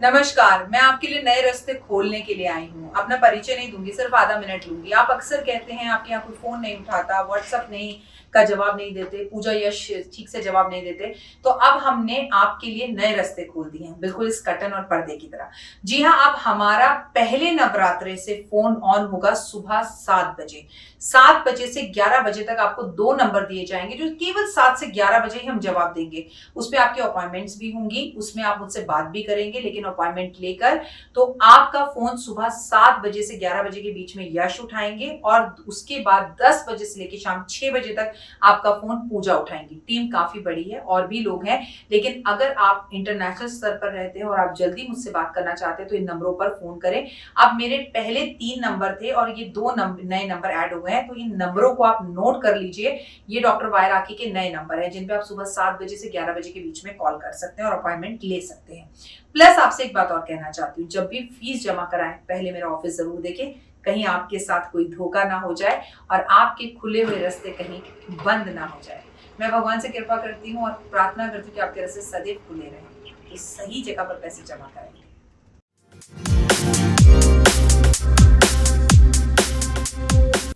नमस्कार, मैं आपके लिए नए रास्ते खोलने के लिए आई हूँ। अपना परिचय नहीं दूंगी, सिर्फ आधा मिनट लूंगी। आप अक्सर कहते हैं आपके यहाँ कोई फोन नहीं उठाता, व्हाट्सएप नहीं का जवाब नहीं देते, पूजा यश ठीक से जवाब नहीं देते। तो अब हमने आपके लिए नए रास्ते खोल दिए हैं, बिल्कुल इस कर्टन और पर्दे की तरह। जी हाँ, अब हमारा पहले नवरात्रे से फोन ऑन होगा सुबह 7 बजे। 7 बजे से 11 बजे तक आपको 2 नंबर दिए जाएंगे, जो केवल 7 से 11 बजे ही हम जवाब देंगे। उसमें आपकी अपॉइंटमेंट्स भी होंगी, उसमें आप मुझसे बात भी करेंगे, लेकिन अपॉइंटमेंट लेकर। तो आपका फोन सुबह 7 बजे से 11 बजे के बीच में यश उठाएंगे, और उसके बाद 10 बजे से लेकर शाम 6 बजे तक आपका फोन पूजा उठाएंगी। टीम काफी बड़ी है, और भी लोग हैं, लेकिन अगर आप इंटरनेशनल स्तर पर रहते हैं और आप जल्दी मुझसे बात करना चाहते हैं तो इन नंबरों पर फोन करें। अब मेरे पहले 3 नंबर थे और ये 2 नए नंबर ऐड हुए हैं, तो इन नंबरों को आप नोट कर लीजिए। ये डॉक्टर वायराकी के नए नंबर हैं, जिन पे आप सुबह 7 बजे से 11 बजे के बीच में कॉल कर सकते हैं और अपॉइंटमेंट ले सकते हैं। प्लस आपसे एक बात और कहना चाहती हूँ, जब भी फीस जमा कराएं पहले मेरा ऑफिस जरूर देखें, कहीं आपके साथ कोई धोखा ना हो जाए और आपके खुले हुए रास्ते कहीं बंद ना हो जाए। मैं भगवान से कृपा करती हूँ और प्रार्थना करती हूँ कि आपके रास्ते सदैव खुले रहें, तो सही जगह पर पैसे जमा करेंगे।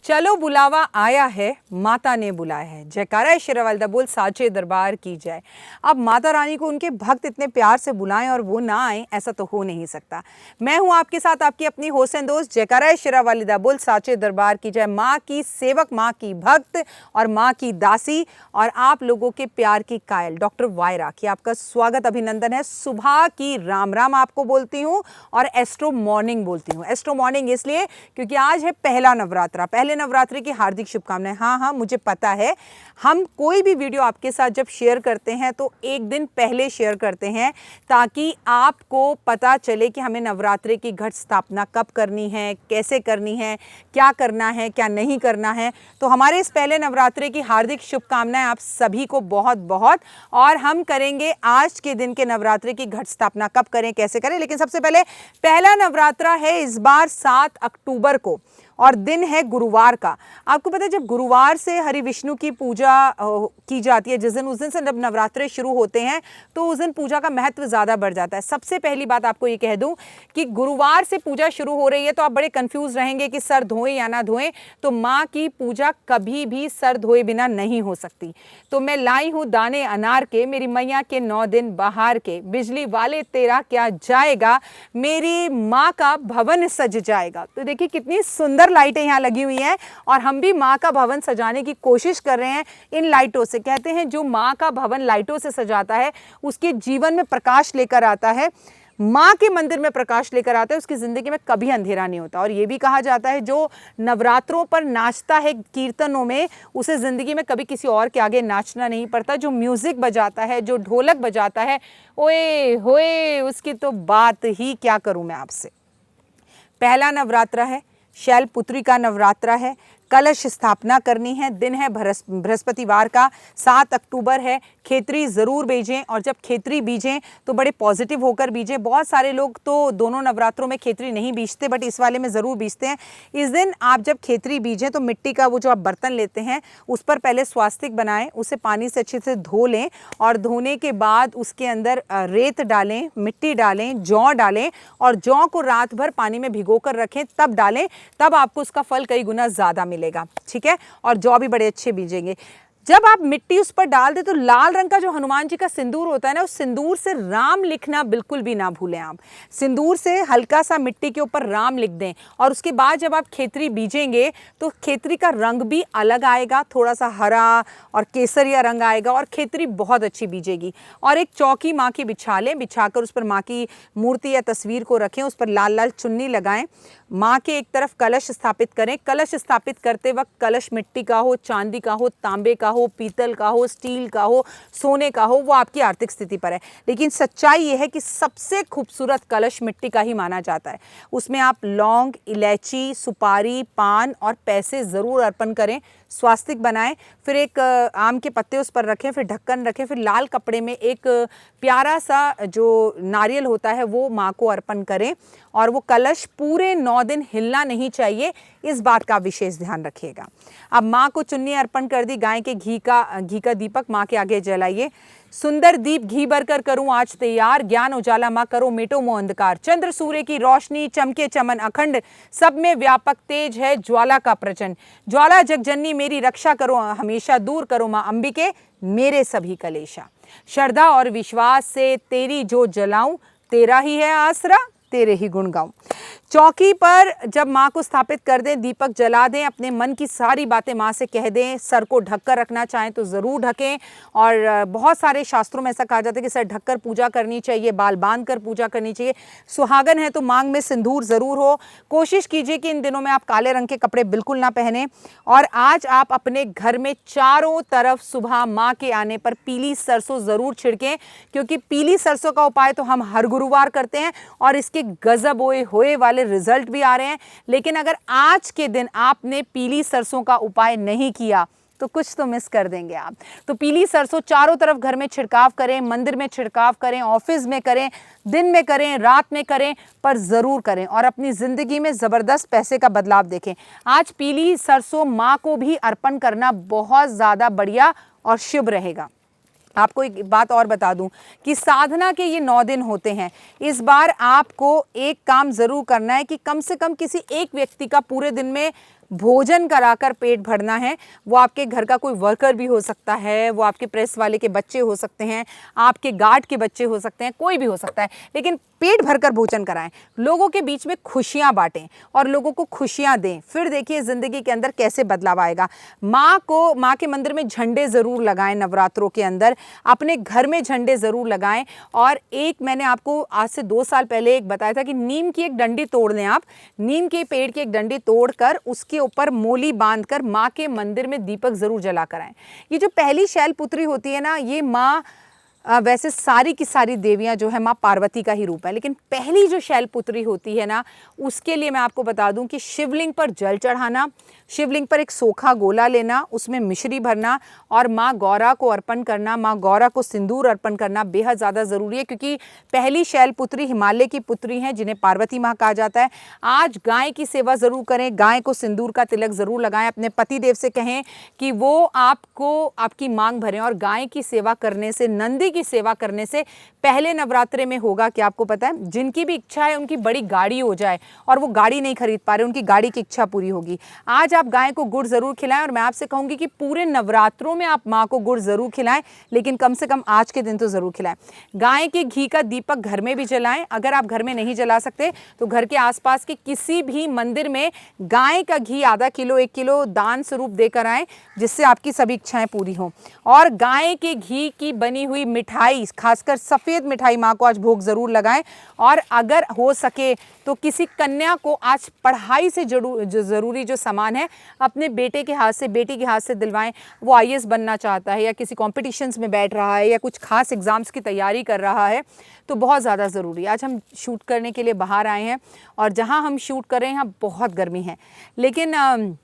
चलो बुलावा आया है, माता ने बुलाया है। जयकारा शेरावाली बोल साचे दरबार की जाए। अब माता रानी को उनके भक्त इतने प्यार से बुलाएं और वो ना आए, ऐसा तो हो नहीं सकता। मैं हूं आपके साथ, आपकी अपनी होसेन दोस्त। जयकारा शेरावाली बोल साचे दरबार की जाए। माँ की सेवक, माँ की भक्त और माँ की दासी, और आप लोगों के प्यार की कायल डॉक्टर वायराकी, आपका स्वागत, अभिनंदन है। सुबह की राम राम आपको बोलती हूँ और एस्ट्रो मॉर्निंग बोलती हूँ। एस्ट्रो मॉर्निंग इसलिए क्योंकि आज है पहला नवरात्रा। पहले नवरात्रि की हार्दिक शुभकामनाएं। हाँ, मुझे पता है, हम कोई भी वीडियो आपके साथ जब शेयर करते हैं तो एक दिन पहले शेयर करते हैं, ताकि आपको पता चले कि हमें नवरात्रि की घट स्थापना कब करनी है, कैसे करनी है, क्या करना है, क्या नहीं करना है। तो हमारे इस पहले नवरात्रि की हार्दिक शुभकामनाएं आप सभी को बहुत बहुत। और हम करेंगे आज के दिन के नवरात्रि की घट स्थापना कब करें, कैसे करें। लेकिन सबसे पहले पहला नवरात्रा है इस बार 7 अक्टूबर को, और दिन है गुरुवार का। आपको पता है, जब गुरुवार से हरि विष्णु की पूजा की जाती है, जिस दिन, उस दिन से जब नवरात्रे शुरू होते हैं तो उस दिन पूजा का महत्व ज़्यादा बढ़ जाता है। सबसे पहली बात आपको ये कह दूं कि गुरुवार से पूजा शुरू हो रही है, तो आप बड़े कंफ्यूज रहेंगे कि सर धोएं या ना धोएं। तो माँ की पूजा कभी भी सर धोए बिना नहीं हो सकती। तो मैं लाई हूँ दाने अनार के, मेरी मैया के 9 दिन बहार के, बिजली वाले तेरा क्या जाएगा, मेरी माँ का भवन सज जाएगा। तो देखिए कितनी सुंदर लाइटें यहाँ लगी हुई हैं, और हम भी माँ का भवन सजाने की कोशिश कर रहे हैं इन लाइटों से। कहते हैं जो माँ का भवन लाइटों से सजाता है उसके जीवन में प्रकाश लेकर आता है, माँ के मंदिर में प्रकाश लेकर आता है, उसकी जिंदगी में कभी अंधेरा नहीं होता। और ये भी कहा जाता है जो नवरात्रों पर नाचता है कीर्तनों में, उसे जिंदगी में कभी किसी और के आगे नाचना नहीं पड़ता। जो म्यूजिक बजाता है, जो ढोलक बजाता है, ओए होए, उसकी तो बात ही क्या करूं मैं आपसे। पहला नवरात्रा है, शैलपुत्री का नवरात्रा है, कलश स्थापना करनी है। दिन है बृहस्पतिवार का, 7 अक्टूबर है। खेतरी ज़रूर बीजें, और जब खेतरी बीजें तो बड़े पॉजिटिव होकर बीजें। बहुत सारे लोग तो दोनों नवरात्रों में खेतरी नहीं बीजते, बट इस वाले में ज़रूर बीजते हैं। इस दिन आप जब खेतरी बीजें तो मिट्टी का वो जो आप बर्तन लेते हैं उस पर पहले स्वास्तिक बनाएं, उसे पानी से अच्छे से धो लें, और धोने के बाद उसके अंदर रेत डालें, मिट्टी डालें, जौ डालें, और जौ को रात भर पानी में भिगो कर रखें, तब डालें। तब आपको उसका फल कई गुना ज़्यादा मिलेगा, ठीक है। और जौ भी बड़े अच्छे बीजेंगे। जब आप मिट्टी उस पर डाल दे तो लाल रंग का जो हनुमान जी का सिंदूर होता है ना, उस सिंदूर से राम लिखना बिल्कुल भी ना भूलें आप। सिंदूर से हल्का सा मिट्टी के ऊपर राम लिख दें, और उसके बाद जब आप खेतरी बीजेंगे तो खेतरी का रंग भी अलग आएगा, थोड़ा सा हरा और केसरिया रंग आएगा, और खेतरी बहुत अच्छी बीजेगी। और एक चौकी माँ की बिछा लें, बिछाकर उस पर माँ की मूर्ति या तस्वीर को रखें, उस पर लाल लाल चुन्नी लगाएं। माँ के एक तरफ कलश स्थापित करें। कलश स्थापित करते वक्त कलश मिट्टी का हो, चांदी का हो, तांबे का हो, पीतल का हो, स्टील का हो, सोने का हो, वो आपकी आर्थिक स्थिति पर है। लेकिन सच्चाई ये है कि सबसे खूबसूरत कलश मिट्टी का ही माना जाता है। उसमें आप लौंग, इलायची, सुपारी, पान और पैसे ज़रूर अर्पण करें। स्वास्तिक बनाएं, फिर एक आम के पत्ते उस पर रखें, फिर ढक्कन रखें, फिर लाल कपड़े में एक प्यारा सा जो नारियल होता है वो माँ को अर्पण करें। और वो कलश पूरे 9 दिन हिलना नहीं चाहिए, इस बात का विशेष ध्यान रखिएगा। अब माँ को चुन्नी अर्पण कर दी, गाय के घी का दीपक माँ के आगे जलाइए। सुंदर दीप घी भरकर करूं आज तैयार, ज्ञान उजाला मां करो मेटो मोह अंधकार। चंद्र सूर्य की रोशनी चमके चमन अखंड, सब में व्यापक तेज है ज्वाला का प्रचंड। ज्वाला जगजननी मेरी रक्षा करो हमेशा, दूर करो मां अंबिके मेरे सभी कलेशा। श्रद्धा और विश्वास से तेरी जो जलाऊं, तेरा ही है आसरा, तेरे ही गुण गाऊं। चौकी पर जब माँ को स्थापित कर दें, दीपक जला दें, अपने मन की सारी बातें माँ से कह दें। सर को ढककर रखना चाहें तो ज़रूर ढकें, और बहुत सारे शास्त्रों में ऐसा कहा जाता है कि सर ढककर पूजा करनी चाहिए, बाल बांध कर पूजा करनी चाहिए। सुहागन है तो मांग में सिंदूर ज़रूर हो। कोशिश कीजिए कि इन दिनों में आप काले रंग के कपड़े बिल्कुल ना पहने। और आज आप अपने घर में चारों तरफ सुबह माँ के आने पर पीली सरसों ज़रूर छिड़कें, क्योंकि पीली सरसों का उपाय तो हम हर गुरुवार करते हैं और इसके गजब होए वाले रिजल्ट भी आ रहे हैं। लेकिन अगर आज के दिन आपने पीली सरसों का उपाय नहीं किया तो कुछ तो मिस कर देंगे आप। तो पीली सरसों चारों तरफ घर में छिड़काव करें, मंदिर में छिड़काव करें, ऑफिस में करें, दिन में करें, रात में करें, पर ज़रूर करें और अपनी ज़िंदगी में ज़बरदस्त पैसे का बदलाव देखें। आज पीली सरसों माँ को भी अर्पण करना बहुत ज़्यादा बढ़िया और शुभ रहेगा। आपको एक बात और बता दूं कि साधना के ये 9 दिन होते हैं। इस बार आपको एक काम ज़रूर करना है कि कम से कम किसी एक व्यक्ति का पूरे दिन में भोजन कराकर पेट भरना है। वो आपके घर का कोई वर्कर भी हो सकता है, वो आपके प्रेस वाले के बच्चे हो सकते हैं, आपके गार्ड के बच्चे हो सकते हैं, कोई भी हो सकता है, लेकिन पेट भरकर भोजन कराएं। लोगों के बीच में खुशियां बांटें और लोगों को खुशियां दें। फिर देखिए ज़िंदगी के अंदर कैसे बदलाव आएगा। माँ के मंदिर में झंडे ज़रूर लगाएं नवरात्रों के अंदर, अपने घर में झंडे ज़रूर लगाएं। और एक मैंने आपको आज से 2 साल पहले एक बताया था कि नीम की एक डंडी तोड़ लें आप। नीम के पेड़ की एक डंडी तोड़कर उसके ऊपर मोली बांधकर माँ के मंदिर में दीपक ज़रूर जला कर आएं। ये जो पहली शैलपुत्री होती है ना, ये माँ वैसे सारी की सारी देवियां जो है माँ पार्वती का ही रूप है, लेकिन पहली जो शैलपुत्री होती है ना, उसके लिए मैं आपको बता दूं कि शिवलिंग पर जल चढ़ाना, शिवलिंग पर एक सोखा गोला लेना, उसमें मिश्री भरना और माँ गौरा को अर्पण करना, माँ गौरा को सिंदूर अर्पण करना बेहद ज़्यादा ज़रूरी है, क्योंकि पहली शैलपुत्री हिमालय की पुत्री हैं जिन्हें पार्वती माँ कहा जाता है। आज गाय की सेवा ज़रूर करें, गाय को सिंदूर का तिलक ज़रूर लगाएं। अपने पति देव से कहें कि वो आपको आपकी मांग भरें। और गाय की सेवा करने से, नंदी की सेवा करने से पहले नवरात्रे में होगा कि आपको पता है, जिनकी भी इच्छा है उनकी बड़ी गाड़ी हो जाए और वो गाड़ी नहीं खरीद पा रहे, उनकी गाड़ी की इच्छा पूरी होगी। आज आप गाय को गुड़ जरूर खिलाएं और मैं आपसे कहूंगी कि पूरे नवरात्रों में आप माँ को गुड़ जरूर खिलाएं, लेकिन कम से कम आज के दिन तो जरूर खिलाएं। गाय के घी का दीपक घर में भी जलाएं। अगर आप घर में नहीं जला सकते तो घर के आसपास के किसी भी मंदिर में गाय का घी आधा किलो 1 किलो दान स्वरूप देकर आएं, जिससे आपकी सभी इच्छाएं पूरी हों। और गाय के घी की बनी हुई मिठाई, खासकर सफ़ेद मिठाई, माँ को आज भोग ज़रूर लगाएं। और अगर हो सके तो किसी कन्या को आज पढ़ाई से ज़रूरी जो सामान है अपने बेटे के हाथ से, बेटी के हाथ से दिलवाएं। वो IAS बनना चाहता है या किसी कॉम्पिटिशन्स में बैठ रहा है या कुछ खास एग्ज़ाम्स की तैयारी कर रहा है, तो बहुत ज़्यादा ज़रूरी है। आज हम शूट करने के लिए बाहर आए हैं और जहाँ हम शूट कर रहे हैं यहाँ बहुत गर्मी है, लेकिन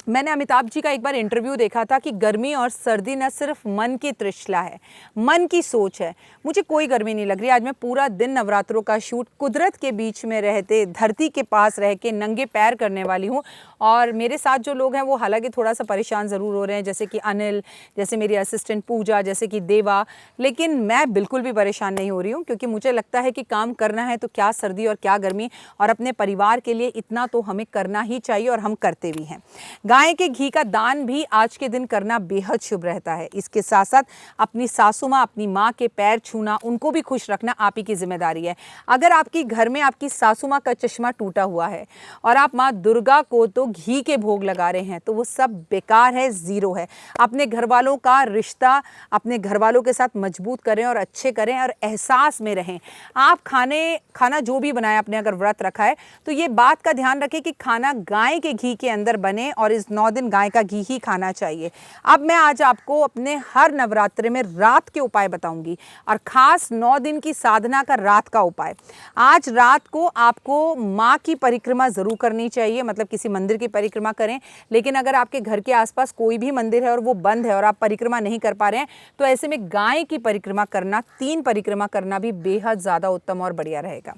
मैंने अमिताभ जी का एक बार इंटरव्यू देखा था कि गर्मी और सर्दी न सिर्फ मन की तृष्णा है, मन की सोच है। मुझे कोई गर्मी नहीं लग रही। आज मैं पूरा दिन नवरात्रों का शूट कुदरत के बीच में रहते, धरती के पास रह के नंगे पैर करने वाली हूँ। और मेरे साथ जो लोग हैं वो हालांकि थोड़ा सा परेशान ज़रूर हो रहे हैं, जैसे कि अनिल, जैसे मेरी असिस्टेंट पूजा, जैसे कि देवा, लेकिन मैं बिल्कुल भी परेशान नहीं हो रही हूँ, क्योंकि मुझे लगता है कि काम करना है तो क्या सर्दी और क्या गर्मी, और अपने परिवार के लिए इतना तो हमें करना ही चाहिए और हम करते भी हैं। गाय के घी का दान भी आज के दिन करना बेहद शुभ रहता है। इसके साथ साथ अपनी सासू माँ, अपनी माँ के पैर छूना, उनको भी खुश रखना आप ही की जिम्मेदारी है। अगर आपकी घर में आपकी सासू माँ का चश्मा टूटा हुआ है और आप माँ दुर्गा को तो घी के भोग लगा रहे हैं, तो वो सब बेकार है, ज़ीरो है। अपने घर वालों का रिश्ता अपने घर वालों के साथ मजबूत करें और अच्छे करें और एहसास में रहें। आप खाना जो भी बनाए, आपने अगर व्रत रखा है तो ये बात का ध्यान रखें कि खाना गाय के घी के अंदर बने और इस 9 दिन गाय का घी ही खाना चाहिए। अब मैं आज आपको अपने हर नवरात्रे में रात के उपाय बताऊंगी, और खास 9 दिन की साधना का रात का उपाय। आज रात को आपको माँ की परिक्रमा ज़रूर करनी चाहिए, मतलब किसी मंदिर की परिक्रमा करें। लेकिन अगर आपके घर के आसपास कोई भी मंदिर है और वो बंद है और आप परिक्रमा नहीं कर पा रहे हैं, तो ऐसे में गाय की परिक्रमा करना, 3 परिक्रमा करना भी बेहद ज़्यादा उत्तम और बढ़िया रहेगा।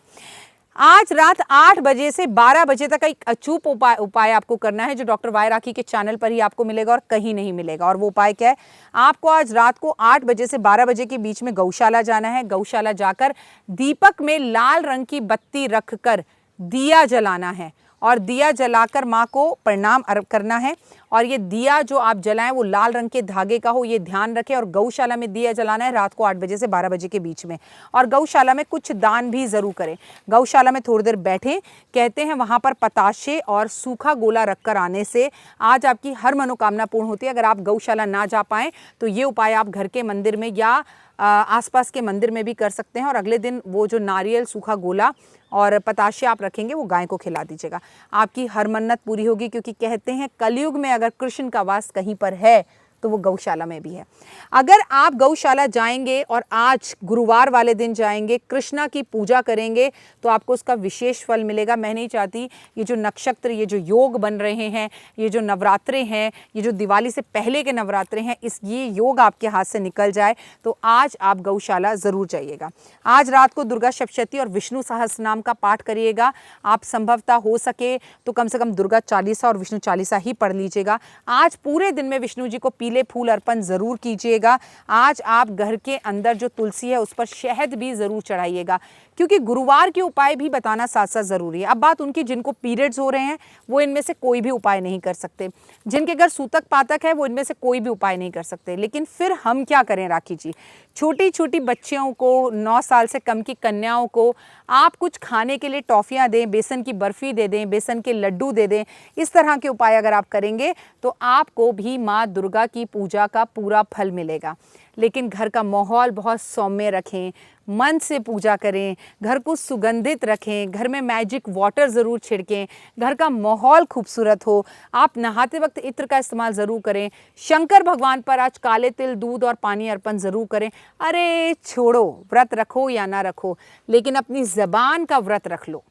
आज रात 8 बजे से 12 बजे तक एक अचूक उपाय आपको करना है, जो डॉक्टर वाई राखी के चैनल पर ही आपको मिलेगा और कहीं नहीं मिलेगा। और वो उपाय क्या है? आपको आज रात को 8 बजे से 12 बजे के बीच में गौशाला जाना है। गौशाला जाकर दीपक में लाल रंग की बत्ती रखकर दिया जलाना है और दिया जलाकर माँ को प्रणाम करना है। और ये दिया जो आप जलाएं वो लाल रंग के धागे का हो, ये ध्यान रखें। और गौशाला में दिया जलाना है रात को 8 बजे से 12 बजे के बीच में। और गौशाला में कुछ दान भी ज़रूर करें। गौशाला में थोड़ी देर बैठें। कहते हैं वहाँ पर पताशे और सूखा गोला रखकर आने से आज आपकी हर मनोकामना पूर्ण होती है। अगर आप गौशाला ना जा पाएँ तो ये उपाय आप घर के मंदिर में या आसपास के मंदिर में भी कर सकते हैं। और अगले दिन वो जो नारियल, सूखा गोला और पताशे आप रखेंगे वो गाय को खिला दीजिएगा। आपकी हर मन्नत पूरी होगी, क्योंकि कहते हैं कलयुग में अगर कृष्ण का वास कहीं पर है तो वो गौशाला में भी है। अगर आप गौशाला जाएंगे और आज गुरुवार वाले दिन जाएंगे, कृष्णा की पूजा करेंगे, तो आपको उसका विशेष फल मिलेगा। मैं नहीं चाहती ये जो नक्षत्र, ये जो योग बन रहे हैं, ये जो नवरात्रे हैं, ये जो दिवाली से पहले के नवरात्रे हैं, ये योग आपके हाथ से निकल जाए। तो आज आप गौशाला ज़रूर जाइएगा। आज रात को दुर्गा सप्तशती और विष्णु सहस्त्र नाम का पाठ करिएगा। आप संभवतः हो सके तो कम से कम दुर्गा चालीसा और विष्णु चालीसा ही पढ़ लीजिएगा। आज पूरे दिन में विष्णु जी को पीले फूल अर्पण ज़रूर कीजिएगा। आज आप घर के अंदर जो तुलसी है उस पर शहद भी ज़रूर चढ़ाइएगा, क्योंकि गुरुवार के उपाय भी बताना साथ साथ ज़रूरी है। अब बात उनकी जिनको पीरियड्स हो रहे हैं वो इनमें से कोई भी उपाय नहीं कर सकते, जिनके घर सूतक पातक है वो इनमें से कोई भी उपाय नहीं कर सकते। लेकिन फिर हम क्या करें राखी जी? छोटी छोटी बच्चियों को, 9 साल से कम की कन्याओं को आप कुछ खाने के लिए टॉफ़ियाँ दें, बेसन की बर्फ़ी दे दें, बेसन के लड्डू दे दें। इस तरह के उपाय अगर आप करेंगे तो आपको भी माँ दुर्गा की पूजा का पूरा फल मिलेगा। लेकिन घर का माहौल बहुत सौम्य रखें, मन से पूजा करें, घर को सुगंधित रखें, घर में मैजिक वाटर ज़रूर छिड़कें, घर का माहौल खूबसूरत हो। आप नहाते वक्त इत्र का इस्तेमाल ज़रूर करें। शंकर भगवान पर आज काले तिल, दूध और पानी अर्पण ज़रूर करें। अरे छोड़ो, व्रत रखो या ना रखो, लेकिन अपनी ज़बान का व्रत रख लो।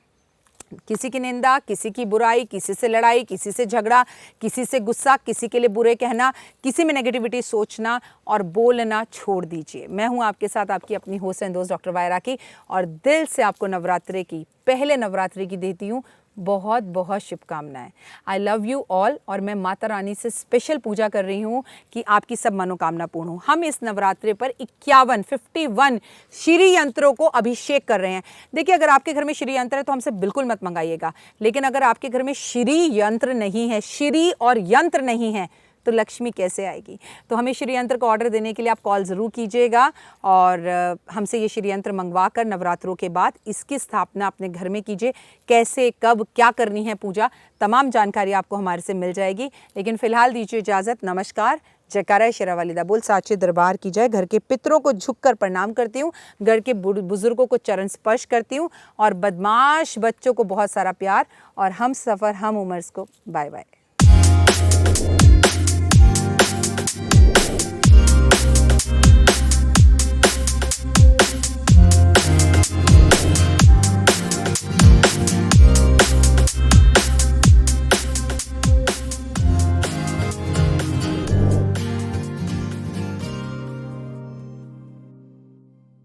किसी की निंदा, किसी की बुराई, किसी से लड़ाई, किसी से झगड़ा, किसी से गुस्सा, किसी के लिए बुरे कहना, किसी में नेगेटिविटी सोचना और बोलना छोड़ दीजिए। मैं हूं आपके साथ, आपकी अपनी होस्ट एंड दोस्त डॉक्टर वाई राखी, और दिल से आपको नवरात्रि की, पहले नवरात्रि की देती हूँ बहुत बहुत शुभकामनाएं। I love you all. और मैं माता रानी से स्पेशल पूजा कर रही हूँ कि आपकी सब मनोकामना पूर्ण हो। हम इस नवरात्रि पर 51 श्री यंत्रों को अभिषेक कर रहे हैं। देखिए, अगर आपके घर में श्री यंत्र है तो हमसे बिल्कुल मत मंगाइएगा, लेकिन अगर आपके घर में श्री यंत्र नहीं है, श्री और यंत्र नहीं है, तो लक्ष्मी कैसे आएगी? तो हमें श्री यंत्र को ऑर्डर देने के लिए आप कॉल ज़रूर कीजिएगा और हमसे ये श्री यंत्र मंगवा कर नवरात्रों के बाद इसकी स्थापना अपने घर में कीजिए। कैसे, कब, क्या करनी है पूजा, तमाम जानकारी आपको हमारे से मिल जाएगी। लेकिन फ़िलहाल दीजिए इजाज़त। नमस्कार। जयकारा शेरावाली दा बोल, साचे दरबार की जय। घर के पितरों को झुककर प्रणाम करती हूँ, घर के बुजुर्गों को चरण स्पर्श करती हूँ और बदमाश बच्चों को बहुत सारा प्यार। और हम सफ़र हम उमर्स को बाय बाय।